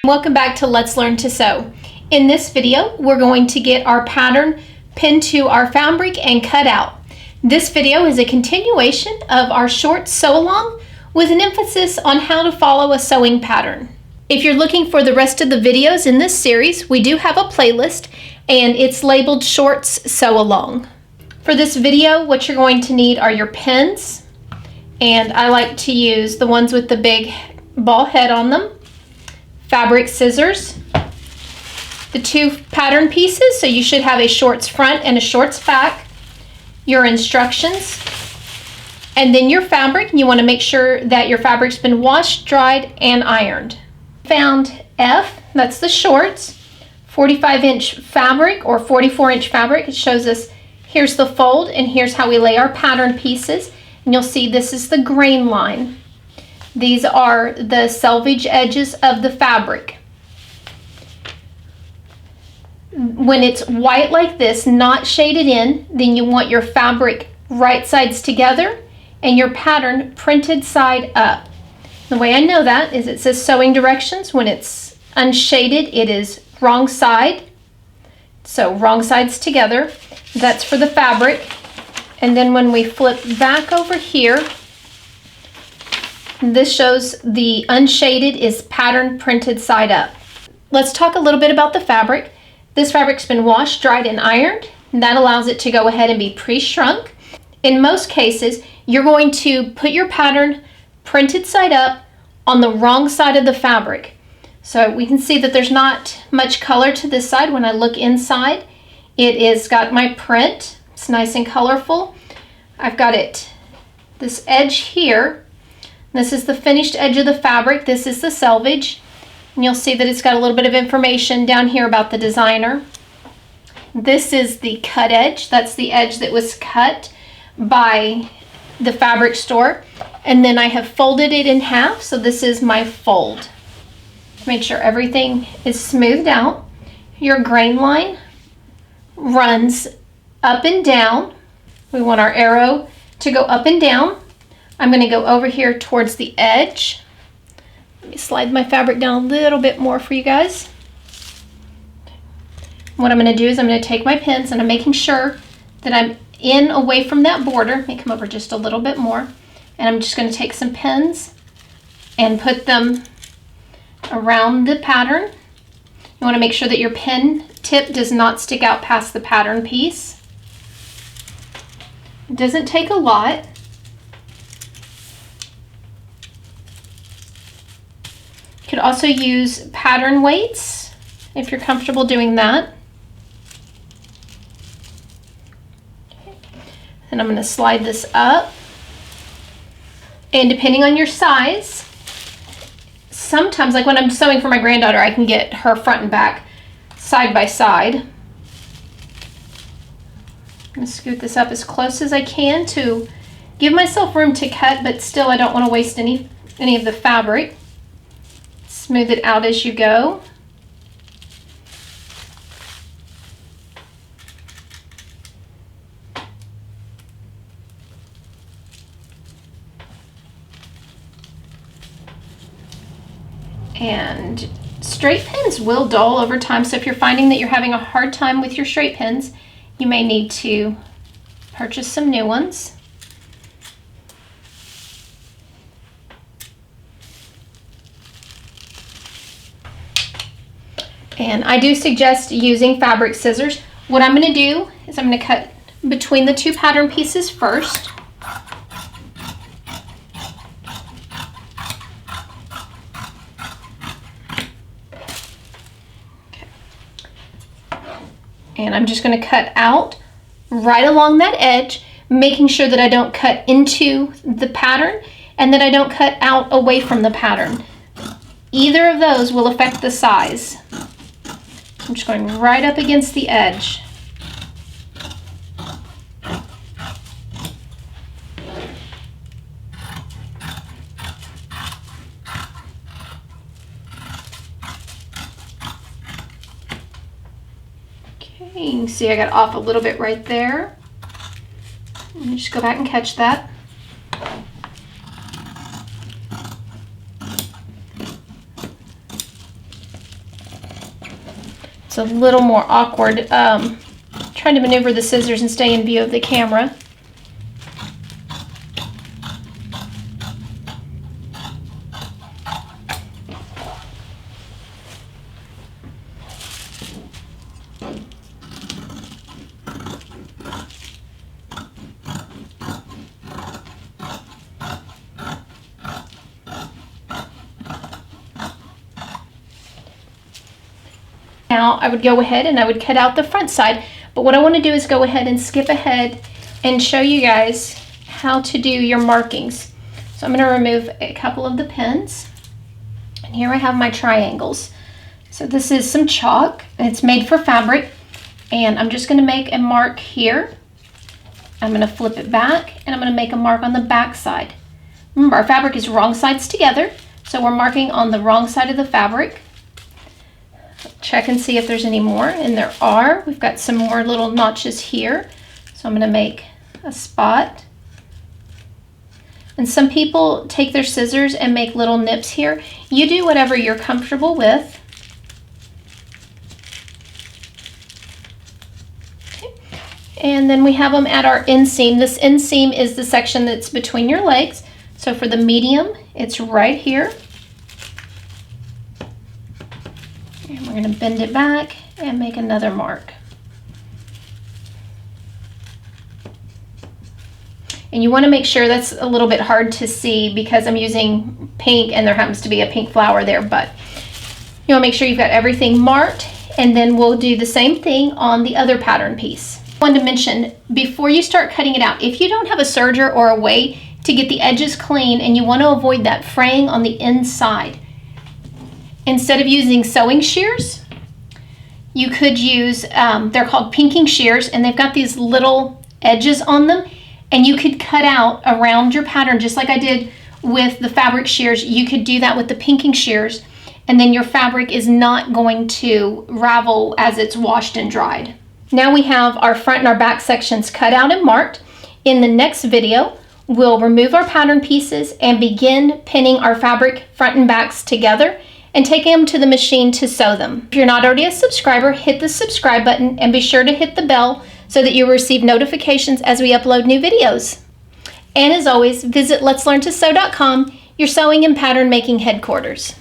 Welcome back to Let's Learn to Sew. In this video, we're going to get our pattern pinned to our fabric and cut out. This video is a continuation of our short sew along with an emphasis on how to follow a sewing pattern. If you're looking for the rest of the videos in this series, we do have a playlist and it's labeled Shorts Sew Along. For this video, what you're going to need are your pins, and I like to use the ones with the big ball head on them, fabric scissors, the two pattern pieces, so you should have a shorts front and a shorts back, your instructions, and then your fabric. You want to make sure that your fabric's been washed, dried, and ironed. Found F, that's the shorts, 45-inch fabric or 44-inch fabric. It shows us here's the fold and here's how we lay our pattern pieces, and you'll see this is the grain line. These are the selvage edges of the fabric. When it's white like this, not shaded in, then you want your fabric right sides together and your pattern printed side up. The way I know that is it says sewing directions. When it's unshaded, it is wrong side. So wrong sides together. That's for the fabric. And then when we flip back over here, this shows the unshaded is pattern printed side up. Let's talk a little bit about the fabric. This fabric's been washed, dried, and ironed. And that allows it to go ahead and be pre-shrunk. In most cases, you're going to put your pattern printed side up on the wrong side of the fabric. So we can see that there's not much color to this side. When I look inside, it is got my print. It's nice and colorful. I've got it, this edge here. This is the finished edge of the fabric. This is the selvage. And you'll see that it's got a little bit of information down here about the designer. This is the cut edge. That's the edge that was cut by the fabric store. And then I have folded it in half. So this is my fold. Make sure everything is smoothed out. Your grain line runs up and down. We want our arrow to go up and down. I'm going to go over here towards the edge. Let me slide my fabric down a little bit more for you guys. What I'm going to do is I'm going to take my pins and I'm making sure that I'm in away from that border. Let me come over just a little bit more. And I'm just going to take some pins and put them around the pattern. You want to make sure that your pin tip does not stick out past the pattern piece. It doesn't take a lot. You could also use pattern weights if you're comfortable doing that. Okay. And I'm going to slide this up. And depending on your size, sometimes, like when I'm sewing for my granddaughter, I can get her front and back side by side. I'm going to scoot this up as close as I can to give myself room to cut, but still I don't want to waste any of the fabric. Smooth it out as you go. And straight pins will dull over time, so if you're finding that you're having a hard time with your straight pins, you may need to purchase some new ones. And I do suggest using fabric scissors. What I'm going to do is I'm going to cut between the two pattern pieces first. And I'm just going to cut out right along that edge, making sure that I don't cut into the pattern and that I don't cut out away from the pattern. Either of those will affect the size. I'm just going right up against the edge. Okay, you can see I got off a little bit right there. Let me just go back and catch that. It's a little more awkward trying to maneuver the scissors and stay in view of the camera. Now I would go ahead and I would cut out the front side, but what I want to do is go ahead and skip ahead and show you guys how to do your markings. So I'm going to remove a couple of the pins, and here I have my triangles. So this is some chalk, and it's made for fabric, and I'm just going to make a mark here. I'm going to flip it back, and I'm going to make a mark on the back side. Remember, our fabric is wrong sides together, so we're marking on the wrong side of the fabric. Check and see if there's any more, and there are. We've got some more little notches here, so I'm going to make a spot. And some people take their scissors and make little nips here. You do whatever you're comfortable with. Okay. And then we have them at our inseam. This inseam is the section that's between your legs. So for the medium, it's right here. And we're going to bend it back and make another mark. And you want to make sure that's a little bit hard to see because I'm using pink and there happens to be a pink flower there, but you want to make sure you've got everything marked, and then we'll do the same thing on the other pattern piece. I wanted to mention, before you start cutting it out, if you don't have a serger or a way to get the edges clean and you want to avoid that fraying on the inside, instead of using sewing shears, you could use, they're called pinking shears, and they've got these little edges on them, and you could cut out around your pattern just like I did with the fabric shears. You could do that with the pinking shears, and then your fabric is not going to ravel as it's washed and dried. Now we have our front and our back sections cut out and marked. In the next video, we'll remove our pattern pieces and begin pinning our fabric front and backs together and take them to the machine to sew them. If you're not already a subscriber, hit the subscribe button and be sure to hit the bell so that you'll receive notifications as we upload new videos. And as always, visit letslearntosew.com, your sewing and pattern making headquarters.